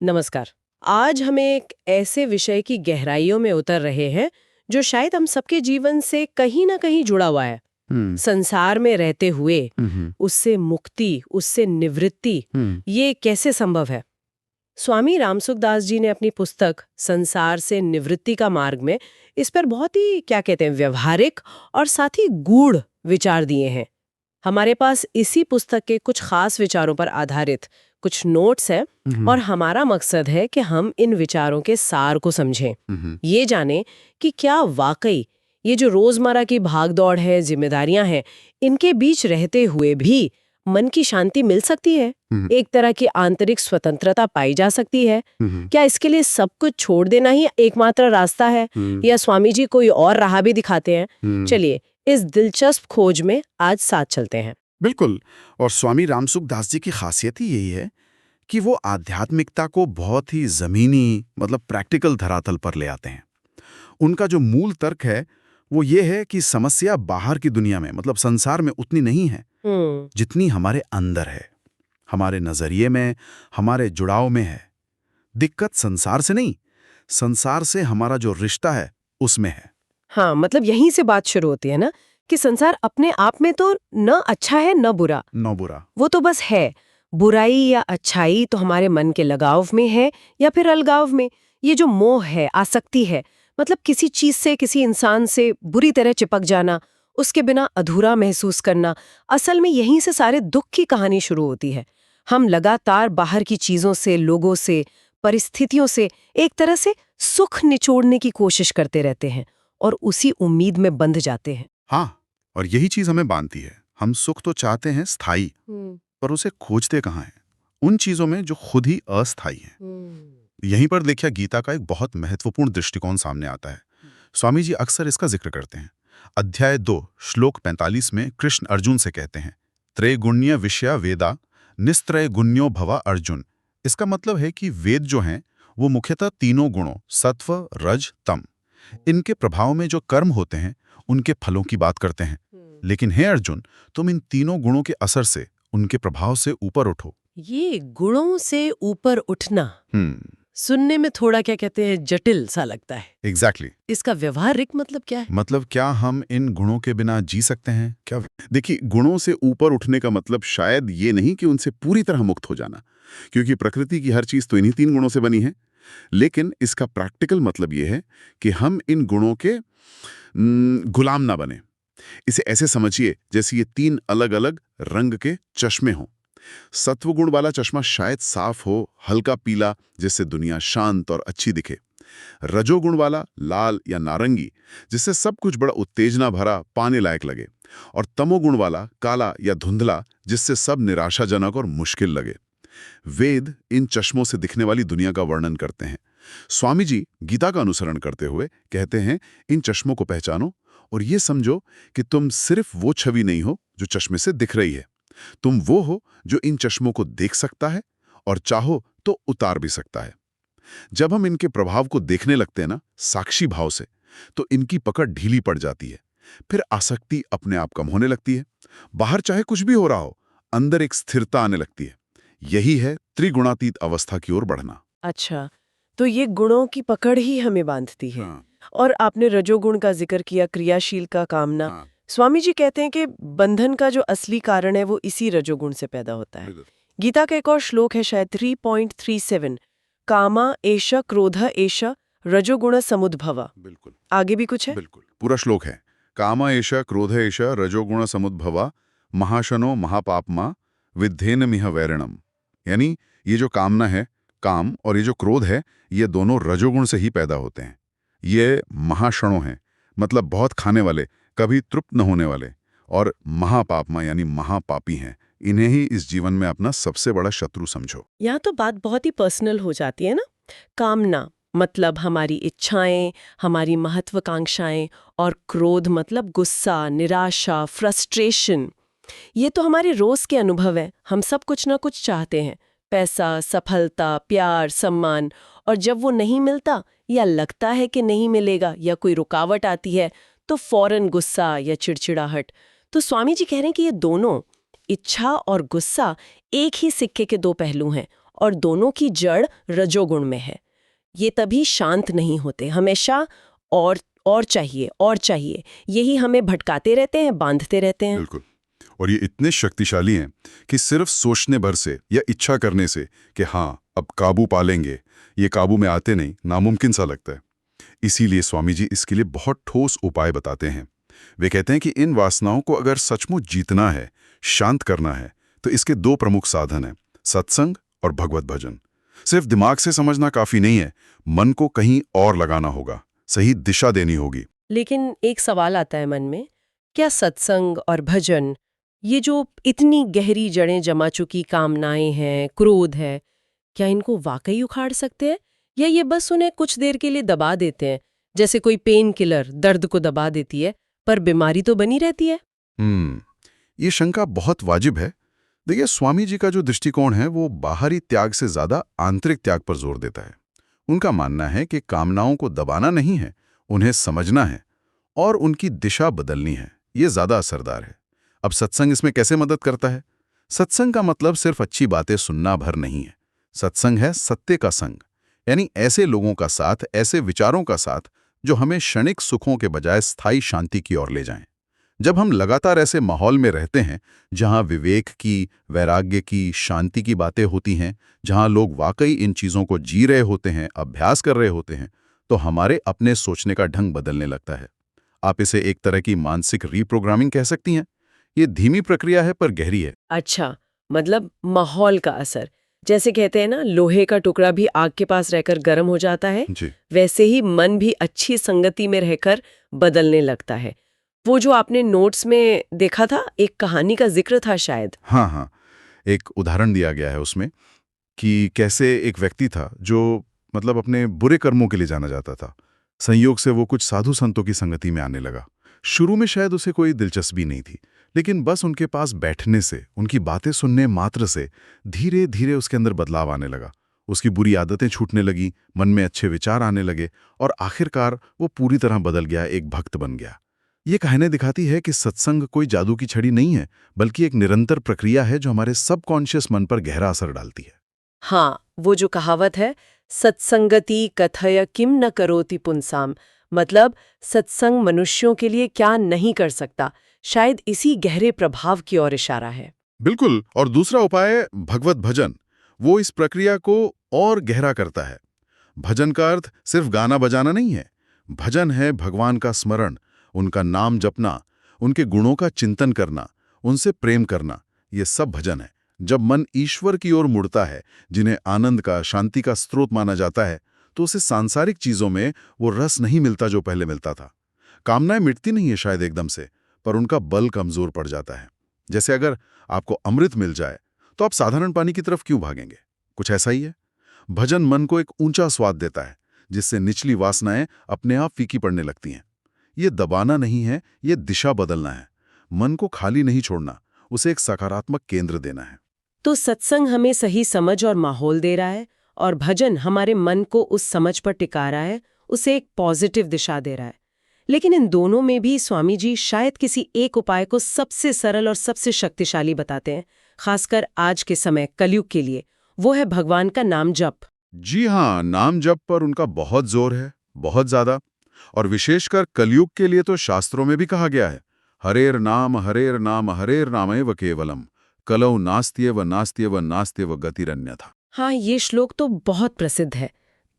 नमस्कार। आज हम एक ऐसे विषय की गहराइयों में उतर रहे हैं जो शायद हम सबके जीवन से कहीं ना कहीं जुड़ा हुआ है। हम्म। संसार में रहते हुए हम्म। उससे मुक्ति, उससे निवृत्ति, हम्म। ये कैसे संभव है? स्वामी रामसुखदास जी ने अपनी पुस्तक संसार से निवृत्ति का मार्ग में इस पर बहुत ही क्या कहते हैं व्यवहारिक और साथ ही गूढ़ विचार दिए हैं। हमारे पास इसी पुस्तक के कुछ खास विचारों पर आधारित कुछ नोट्स हैं और हमारा मकसद है कि हम इन विचारों के सार को समझें। ये जाने कि क्या वाकई ये जो रोजमर्रा की भागदौड़ है, जिम्मेदारियां हैं, इनके बीच रहते हुए भी मन की शांति मिल सकती है, एक तरह की आंतरिक स्वतंत्रता पाई जा सकती है। क्या इसके लिए सब कुछ छोड़ देना ही एकमात्र रास्ता है या स्वामी जी कोई और राह भी दिखाते हैं? चलिए इस दिलचस्प खोज में आज साथ चलते हैं। बिल्कुल। और स्वामी रामसुखदास जी की खासियत ही यही है कि वो आध्यात्मिकता को बहुत ही जमीनी प्रैक्टिकल धरातल पर ले आते हैं। उनका जो मूल तर्क है वो ये है कि समस्या बाहर की दुनिया में संसार में उतनी नहीं है जितनी हमारे अंदर है, हमारे नजरिए में, हमारे जुड़ाव में है। दिक्कत संसार से नहीं, संसार से हमारा जो रिश्ता है उसमें है। हाँ, मतलब यहीं से बात शुरू होती है ना कि संसार अपने आप में तो न अच्छा है न बुरा, वो तो बस है। बुराई या अच्छाई तो हमारे मन के लगाव में है या फिर अलगाव में। ये जो मोह है, आसक्ति है, मतलब किसी चीज से, किसी इंसान से बुरी तरह चिपक जाना, उसके बिना अधूरा महसूस करना, असल में यहीं से सारे दुख की कहानी शुरू होती है। हम लगातार बाहर की चीजों से, लोगों से, परिस्थितियों से एक तरह से सुख निचोड़ने की कोशिश करते रहते हैं और उसी उम्मीद में बंध जाते हैं। हाँ, और यही चीज हमें बांधती है। हम सुख तो चाहते हैं स्थायी, पर उसे खोजते कहाँ हैं? उन चीजों में जो खुद ही अस्थायी हैं। यहीं पर देखिए गीता का एक बहुत महत्वपूर्ण दृष्टिकोण सामने आता है। स्वामी जी अक्सर इसका जिक्र करते हैं। अध्याय 2 श्लोक 45 में कृष्ण अर्जुन से कहते हैं, त्रैगुण्य विषया वेदा निस्त्रय गुण्यो भवा अर्जुन। इसका मतलब है कि वेद जो हैं वो मुख्यतः तीनों गुणों सत्व, रज, तम, इनके प्रभाव में जो कर्म होते हैं उनके फलों की बात करते हैं। लेकिन हे अर्जुन, तुम इन तीनों गुणों के असर से, उनके प्रभाव से ऊपर उठो। ये गुणों से ऊपर उठना सुनने में थोड़ा क्या कहते हैं जटिल सा लगता है। एग्जैक्टली। इसका व्यवहारिक मतलब क्या है? क्या हम इन गुणों के बिना जी सकते हैं क्या? देखिए, गुणों से ऊपर उठने का मतलब शायद ये नहीं कि उनसे पूरी तरह मुक्त हो जाना, क्योंकि प्रकृति की हर चीज तो इन्हीं 3 गुणों से बनी है। लेकिन इसका प्रैक्टिकल मतलब ये है कि हम इन गुणों के गुलाम ना बने। इसे ऐसे समझिए जैसे ये 3 अलग अलग रंग के चश्मे हों। सत्वगुण वाला चश्मा शायद साफ हो, हल्का पीला, जिससे दुनिया शांत और अच्छी दिखे। रजोगुण वाला लाल या नारंगी, जिससे सब कुछ बड़ा उत्तेजना भरा, पाने लायक लगे। और तमोगुण वाला काला या धुंधला, जिससे सब निराशाजनक और मुश्किल लगे। वेद इन चश्मों से दिखने वाली दुनिया का वर्णन करते हैं। स्वामी जी गीता का अनुसरण करते हुए कहते हैं, इन चश्मों को पहचानो और ये समझो कि तुम सिर्फ वो छवि नहीं हो जो चश्मे से दिख रही है। तुम वो हो जो इन चश्मों को देख सकता है और चाहो तो उतार भी सकता है। जब हम इनके प्रभाव को देखने लगते हैं ना, साक्षी भाव से, तो इनकी पकड़ ढीली पड़ जाती है। फिर आसक्ति अपने आप कम होने लगती है। बाहर चाहे कुछ भी हो रहा हो, अंदर एक स्थिरता आने लगती है। यही है त्रिगुणातीत अवस्था की ओर बढ़ना। अच्छा, तो ये गुणों की पकड़ ही हमें बांधती है। हाँ। और आपने रजोगुण का जिक्र किया, क्रियाशील का कामना। हाँ। स्वामी जी कहते हैं कि बंधन का जो असली कारण है वो इसी रजोगुण से पैदा होता है। गीता का एक और श्लोक है शायद 3.37, कामा एष क्रोध एष रजोगुण समुद्भव। बिल्कुल। आगे भी कुछ है? बिल्कुल, पूरा श्लोक है। कामा एष क्रोध एष रजोगुण समुद्भवा महाशनो महापापमा विद्धेन मिह वैरणम। यानी ये जो कामना है, काम, और ये जो क्रोध है, ये दोनों रजोगुण से ही पैदा होते हैं। ये महाशणों हैं, बहुत खाने वाले, कभी तृप्त न होने वाले, और महापापमा यानी महापापी हैं। इन्हें ही इस जीवन में अपना सबसे बड़ा शत्रु समझो। यहाँ तो बात बहुत ही पर्सनल हो जाती है ना। कामना मतलब हमारी इच्छाएं, हमारी महत्वाकांक्षाएं, और क्रोध मतलब गुस्सा, निराशा, फ्रस्ट्रेशन। ये तो हमारे रोज के अनुभव हैं। हम सब कुछ ना कुछ चाहते हैं, पैसा, सफलता, प्यार, सम्मान, और जब वो नहीं मिलता या लगता है कि नहीं मिलेगा या कोई रुकावट आती है तो फौरन गुस्सा या चिड़चिड़ाहट। तो स्वामी जी कह रहे हैं कि ये दोनों, इच्छा और गुस्सा, एक ही सिक्के के 2 पहलू हैं और दोनों की जड़ रजोगुण में है। ये तभी शांत नहीं होते, हमेशा और चाहिए, यही हमें भटकाते रहते हैं, बांधते रहते हैं। बिल्कुल। और ये इतने शक्तिशाली हैं कि सिर्फ सोचने भर से या इच्छा करने से कि हाँ अब काबू पा लेंगे, ये काबू में आते नहीं, नामुमकिन सा लगता है। इसीलिए स्वामी जी इसके लिए बहुत ठोस उपाय बताते हैं। वे कहते हैं कि इन वासनाओं को अगर सचमुच जीतना है, शांत करना है, तो इसके दो प्रमुख साधन हैं, सत्संग और भगवत भजन। सिर्फ दिमाग से समझना काफी नहीं है, मन को कहीं और लगाना होगा, सही दिशा देनी होगी। लेकिन एक सवाल आता है मन में, क्या सत्संग और भजन, ये जो इतनी गहरी जड़ें जमा चुकी कामनाएं हैं, क्रोध है, क्या इनको वाकई उखाड़ सकते हैं, या ये बस उन्हें कुछ देर के लिए दबा देते हैं, जैसे कोई पेन किलर दर्द को दबा देती है पर बीमारी तो बनी रहती है? ये शंका बहुत वाजिब है। देखिए, स्वामी जी का जो दृष्टिकोण है वो बाहरी त्याग से ज्यादा आंतरिक त्याग पर जोर देता है। उनका मानना है कि कामनाओं को दबाना नहीं है, उन्हें समझना है और उनकी दिशा बदलनी है। ये ज्यादा असरदार है। अब सत्संग इसमें कैसे मदद करता है? सत्संग का मतलब सिर्फ अच्छी बातें सुनना भर नहीं है। सत्संग है सत्य का संग, यानी ऐसे लोगों का साथ, ऐसे विचारों का साथ जो हमें क्षणिक सुखों के बजाय स्थायी शांति की ओर ले जाएं। जब हम लगातार ऐसे माहौल में रहते हैं जहां विवेक की, वैराग्य की, शांति की बातें होती हैं, जहां लोग वाकई इन चीजों को जी रहे होते हैं, अभ्यास कर रहे होते हैं, तो हमारे अपने सोचने का ढंग बदलने लगता है। आप इसे एक तरह की मानसिक रीप्रोग्रामिंग कह सकती हैं। ये धीमी प्रक्रिया है पर गहरी है। अच्छा, मतलब माहौल का असर। जैसे कहते हैं ना, लोहे का टुकड़ा भी आग के पास रहकर गर्म हो जाता है, जी वैसे ही मन भी अच्छी संगति में रहकर बदलने लगता है। वो जो आपने नोट्स में देखा था, एक कहानी का जिक्र था शायद। हाँ, एक उदाहरण दिया गया है उसमें कि कैसे एक व्यक्ति था जो मतलब अपने बुरे कर्मों के लिए जाना जाता था। संयोग से वो कुछ साधु संतों की संगति में आने लगा। शुरू में शायद उसे कोई दिलचस्पी नहीं थी, लेकिन बस उनके पास बैठने से, उनकी बातें सुनने मात्र से धीरे धीरे उसके अंदर बदलाव आने लगा। उसकी बुरी आदतें छूटने लगी, मन में अच्छे विचार आने लगे और आखिरकार वो पूरी तरह बदल गया, एक भक्त बन गया। ये कहानी दिखाती है कि सत्संग कोई जादू की छड़ी नहीं है, बल्कि एक निरंतर प्रक्रिया है जो हमारे सबकॉन्शियस मन पर गहरा असर डालती है। हाँ, वो जो कहावत है, सत्संगति कथय किम न करोति पुंसाम, मतलब सत्संग मनुष्यों के लिए क्या नहीं कर सकता, शायद इसी गहरे प्रभाव की ओर इशारा है। बिल्कुल। और दूसरा उपाय भगवत भजन, वो इस प्रक्रिया को और गहरा करता है। भजन का अर्थ सिर्फ गाना बजाना नहीं है। भजन है भगवान का स्मरण, उनका नाम जपना, उनके गुणों का चिंतन करना, उनसे प्रेम करना, ये सब भजन है। जब मन ईश्वर की ओर मुड़ता है, जिन्हें आनंद का, शांति का स्रोत माना जाता है, तो उसे सांसारिक चीजों में वो रस नहीं मिलता जो पहले मिलता था। कामनाएं मिटती नहीं है शायद एकदम से, पर उनका बल कमजोर पड़ जाता है। जैसे अगर आपको अमृत मिल जाए तो आप साधारण पानी की तरफ क्यों भागेंगे? कुछ ऐसा ही है। भजन मन को एक ऊंचा स्वाद देता है, जिससे निचली वासनाएं अपने आप फीकी पड़ने लगती हैं। ये दबाना नहीं है, ये दिशा बदलना है। मन को खाली नहीं छोड़ना, उसे एक सकारात्मक केंद्र देना है। तो सत्संग हमें सही समझ और माहौल दे रहा है, और भजन हमारे मन को उस समझ पर टिका रहा है, उसे एक पॉजिटिव दिशा दे रहा है। लेकिन इन दोनों में भी स्वामी जी शायद किसी एक उपाय को सबसे सरल और सबसे शक्तिशाली बताते हैं, खासकर आज के समय, कलयुग के लिए। वो है भगवान का नाम जप। जी हाँ, नाम जप पर उनका बहुत जोर है, बहुत ज्यादा। और विशेषकर कलयुग के लिए तो शास्त्रों में भी कहा गया है, हरेर नाम हरेर नामैव केवलम, कलौ नास्त्येव नास्त्येव नास्त्येव गतिरन्यथा। हाँ, ये श्लोक तो बहुत प्रसिद्ध है।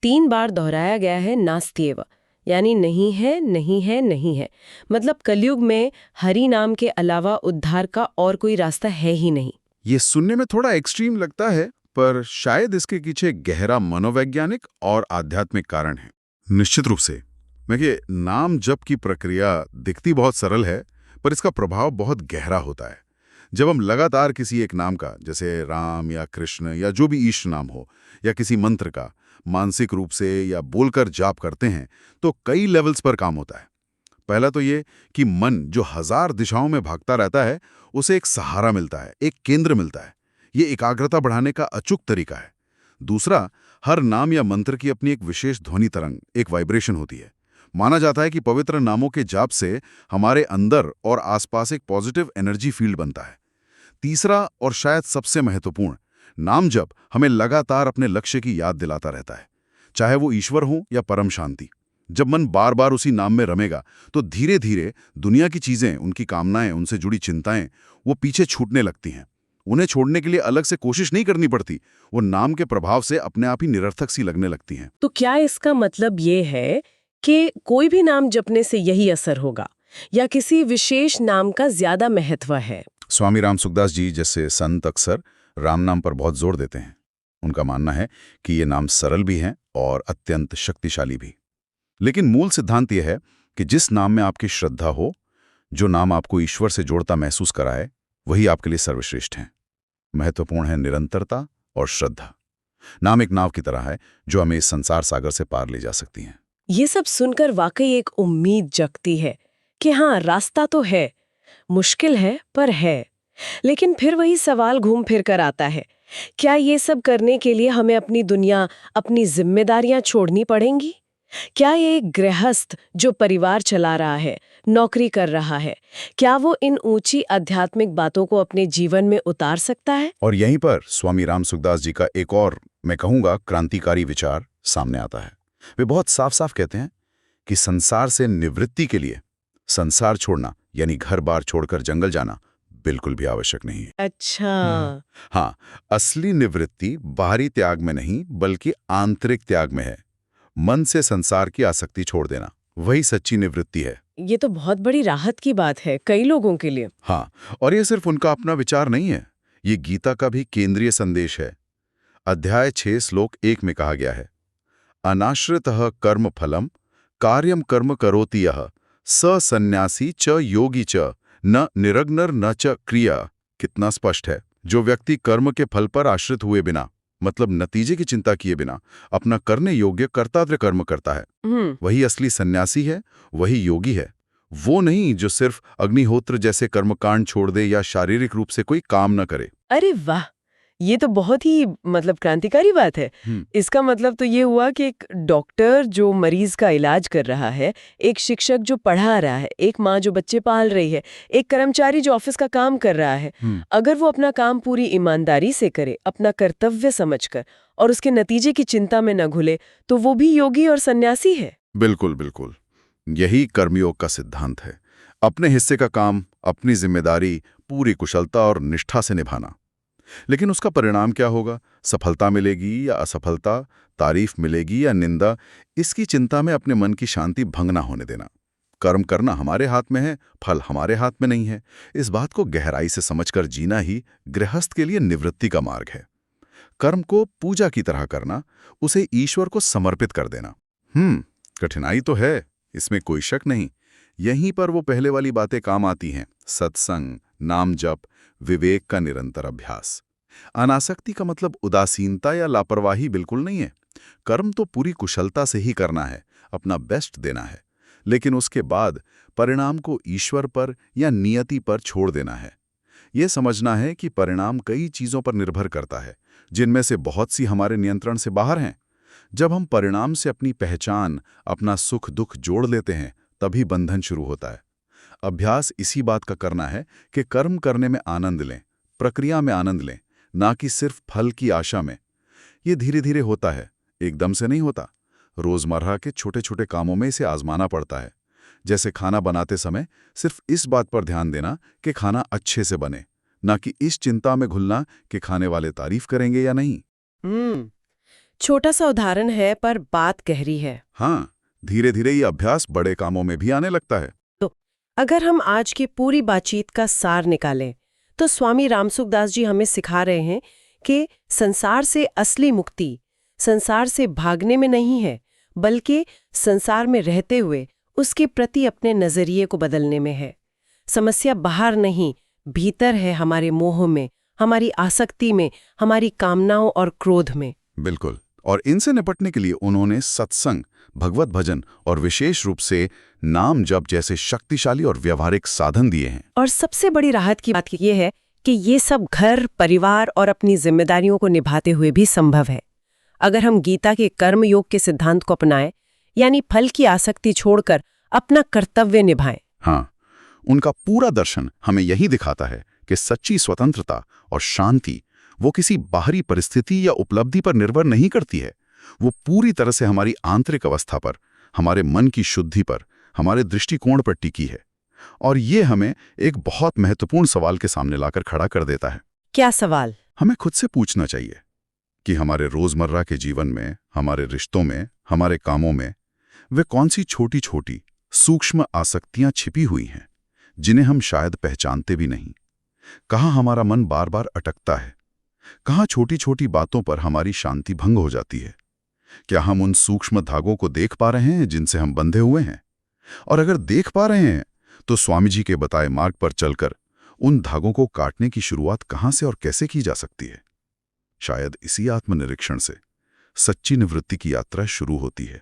3 बार दोहराया गया है नास्त्येव, यानी नहीं है, नहीं है, नहीं है। मतलब कलयुग में हरि नाम के अलावा उद्धार का और कोई रास्ता है ही नहीं। ये सुनने में थोड़ा एक्सट्रीम लगता है, पर शायद इसके पीछे गहरा मनोवैज्ञानिक और आध्यात्मिक कारण है। निश्चित रूप से। देखिए, नाम जप की प्रक्रिया दिखती बहुत सरल है, पर इसका प्रभाव बहुत गहरा होता है। जब हम लगातार किसी एक नाम का, जैसे राम या कृष्ण या जो भी इष्ट नाम हो, या किसी मंत्र का मानसिक रूप से या बोलकर जाप करते हैं, तो कई लेवल्स पर काम होता है। पहला तो ये कि मन जो हजार दिशाओं में भागता रहता है, उसे एक सहारा मिलता है, एक केंद्र मिलता है। ये एकाग्रता बढ़ाने का अचूक तरीका है। दूसरा, हर नाम या मंत्र की अपनी एक विशेष ध्वनि तरंग, एक वाइब्रेशन होती है। माना जाता है कि पवित्र नामों के जाप से हमारे अंदर और आसपास एक पॉजिटिव एनर्जी फील्ड बनता है। तीसरा और शायद सबसे महत्वपूर्ण, नाम जप हमें लगातार अपने लक्ष्य की याद दिलाता रहता है, चाहे वो ईश्वर हो या परम शांति। जब मन बार बार उसी नाम में रमेगा तो धीरे धीरे दुनिया की चीजें, उनकी कामनाएं, उनसे जुड़ी चिंताएं वो पीछे छूटने लगती हैं। उन्हें छोड़ने के लिए अलग से कोशिश नहीं करनी पड़ती, वो नाम के प्रभाव से अपने आप ही निरर्थक सी लगने लगती हैं। तो क्या इसका मतलब ये है कि कोई भी नाम जपने से यही असर होगा या किसी विशेष नाम का ज्यादा महत्व है? स्वामी राम सुखदास जी जैसे संत अक्सर राम नाम पर बहुत जोर देते हैं। उनका मानना है कि ये नाम सरल भी हैं और अत्यंत शक्तिशाली भी। लेकिन मूल सिद्धांत यह है कि जिस नाम में आपकी श्रद्धा हो, जो नाम आपको ईश्वर से जोड़ता महसूस कराए, वही आपके लिए सर्वश्रेष्ठ है। महत्वपूर्ण है निरंतरता और श्रद्धा। नाम एक नाव की तरह है जो हमें इस संसार सागर से पार ले जा सकती है। ये सब सुनकर वाकई एक उम्मीद जगती है कि हाँ, रास्ता तो है, मुश्किल है पर है। लेकिन फिर वही सवाल घूम फिर कर आता है, क्या ये सब करने के लिए हमें अपनी दुनिया, अपनी जिम्मेदारियां छोड़नी पड़ेंगी? क्या ये एक गृहस्थ जो परिवार चला रहा है, नौकरी कर रहा है, क्या वो इन ऊंची आध्यात्मिक बातों को अपने जीवन में उतार सकता है? और यहीं पर स्वामी राम सुखदास जी का एक और, मैं कहूंगा, क्रांतिकारी विचार सामने आता है। वे बहुत साफ साफ कहते हैं कि संसार से निवृत्ति के लिए संसार छोड़ना, यानी घर बार छोड़कर जंगल जाना, बिल्कुल भी आवश्यक नहीं है। अच्छा। हाँ, असली निवृत्ति बाहरी त्याग में नहीं बल्कि आंतरिक त्याग में है। मन से संसार की आसक्ति छोड़ देना, वही सच्ची निवृत्ति है। ये तो बहुत बड़ी राहत की बात है कई लोगों के लिए। हाँ, और ये सिर्फ उनका अपना विचार नहीं है, ये गीता का भी केंद्रीय संदेश है। अध्याय 6 श्लोक 1 में कहा गया है, अनाश्रितः कर्म फलम कार्यम कर्म करोति यः स सन्यासी च योगी च न निरग्नर न च क्रिया। कितना स्पष्ट है। जो व्यक्ति कर्म के फल पर आश्रित हुए बिना, मतलब नतीजे की चिंता किए बिना, अपना करने योग्य कर्तव्य कर्म करता है, वही असली सन्यासी है, वही योगी है। वो नहीं जो सिर्फ अग्निहोत्र जैसे कर्मकांड छोड़ दे या शारीरिक रूप से कोई काम न करे। अरे वाह, ये तो बहुत ही क्रांतिकारी बात है। इसका मतलब तो ये हुआ कि एक डॉक्टर जो मरीज का इलाज कर रहा है, एक शिक्षक जो पढ़ा रहा है, एक माँ जो बच्चे पाल रही है, एक कर्मचारी जो ऑफिस का काम कर रहा है, अगर वो अपना काम पूरी ईमानदारी से करे, अपना कर्तव्य समझकर, और उसके नतीजे की चिंता में न घुले, तो वो भी योगी और सन्यासी है। बिल्कुल बिल्कुल, यही कर्मयोग का सिद्धांत है। अपने हिस्से का काम, अपनी जिम्मेदारी पूरी कुशलता और निष्ठा से निभाना। लेकिन उसका परिणाम क्या होगा, सफलता मिलेगी या असफलता, तारीफ मिलेगी या निंदा, इसकी चिंता में अपने मन की शांति भंग ना होने देना। कर्म करना हमारे हाथ में है, फल हमारे हाथ में नहीं है। इस बात को गहराई से समझकर जीना ही गृहस्थ के लिए निवृत्ति का मार्ग है। कर्म को पूजा की तरह करना, उसे ईश्वर को समर्पित कर देना। कठिनाई तो है, इसमें कोई शक नहीं। यहीं पर वो पहले वाली बातें काम आती हैं, सत्संग, नाम जप, विवेक का निरंतर अभ्यास। अनासक्ति का मतलब उदासीनता या लापरवाही बिल्कुल नहीं है। कर्म तो पूरी कुशलता से ही करना है, अपना बेस्ट देना है, लेकिन उसके बाद परिणाम को ईश्वर पर या नियति पर छोड़ देना है। यह समझना है कि परिणाम कई चीजों पर निर्भर करता है, जिनमें से बहुत सी हमारे नियंत्रण से बाहर हैं। जब हम परिणाम से अपनी पहचान, अपना सुख दुख जोड़ लेते हैं, तभी बंधन शुरू होता है। अभ्यास इसी बात का करना है कि कर्म करने में आनंद लें, प्रक्रिया में आनंद लें, ना कि सिर्फ फल की आशा में। ये धीरे धीरे होता है, एकदम से नहीं होता। रोजमर्रा के छोटे छोटे कामों में इसे आजमाना पड़ता है। जैसे खाना बनाते समय सिर्फ इस बात पर ध्यान देना कि खाना अच्छे से बने, ना कि इस चिंता में घुलना कि खाने वाले तारीफ करेंगे या नहीं। छोटा सा उदाहरण है पर बात गहरी है। हाँ, धीरे धीरे ये अभ्यास बड़े कामों में भी आने लगता है। अगर हम आज की पूरी बातचीत का सार निकालें तो स्वामी रामसुखदास जी हमें सिखा रहे हैं कि संसार से असली मुक्ति संसार से भागने में नहीं है, बल्कि संसार में रहते हुए उसके प्रति अपने नजरिए को बदलने में है। समस्या बाहर नहीं, भीतर है, हमारे मोह में, हमारी आसक्ति में, हमारी कामनाओं और क्रोध में। बिल्कुल। और इनसे निपटने के लिए उन्होंने सत्संग, भगवत भजन और विशेष रूप से नाम जप जैसे शक्तिशाली और व्यावहारिक साधन दिए हैं। और सबसे बड़ी राहत की बात यह है कि ये सब घर, परिवार और अपनी जिम्मेदारियों को निभाते हुए भी संभव है। अगर हम गीता के कर्म योग के सिद्धांत को अपनाएं, यानी फल की आसक्ति छोड़कर अपना कर्तव्य निभाएं। हाँ, उनका पूरा दर्शन हमें यही दिखाता है कि सच्ची स्वतंत्रता और शांति वो किसी बाहरी परिस्थिति या उपलब्धि पर निर्भर नहीं करती है। वो पूरी तरह से हमारी आंतरिक अवस्था पर, हमारे मन की शुद्धि पर, हमारे दृष्टिकोण पर टिकी है। और ये हमें एक बहुत महत्वपूर्ण सवाल के सामने लाकर खड़ा कर देता है। क्या सवाल? हमें खुद से पूछना चाहिए कि हमारे रोजमर्रा के जीवन में, हमारे रिश्तों में, हमारे कामों में वे कौन सी छोटी छोटी सूक्ष्म आसक्तियां छिपी हुई हैं जिन्हें हम शायद पहचानते भी नहीं। कहाँ हमारा मन बार बार अटकता है, कहाँ छोटी छोटी बातों पर हमारी शांति भंग हो जाती है। क्या हम उन सूक्ष्म धागों को देख पा रहे हैं जिनसे हम बंधे हुए हैं? और अगर देख पा रहे हैं तो स्वामी जी के बताए मार्ग पर चलकर उन धागों को काटने की शुरुआत कहाँ से और कैसे की जा सकती है? शायद इसी आत्मनिरीक्षण से सच्ची निवृत्ति की यात्रा शुरू होती है।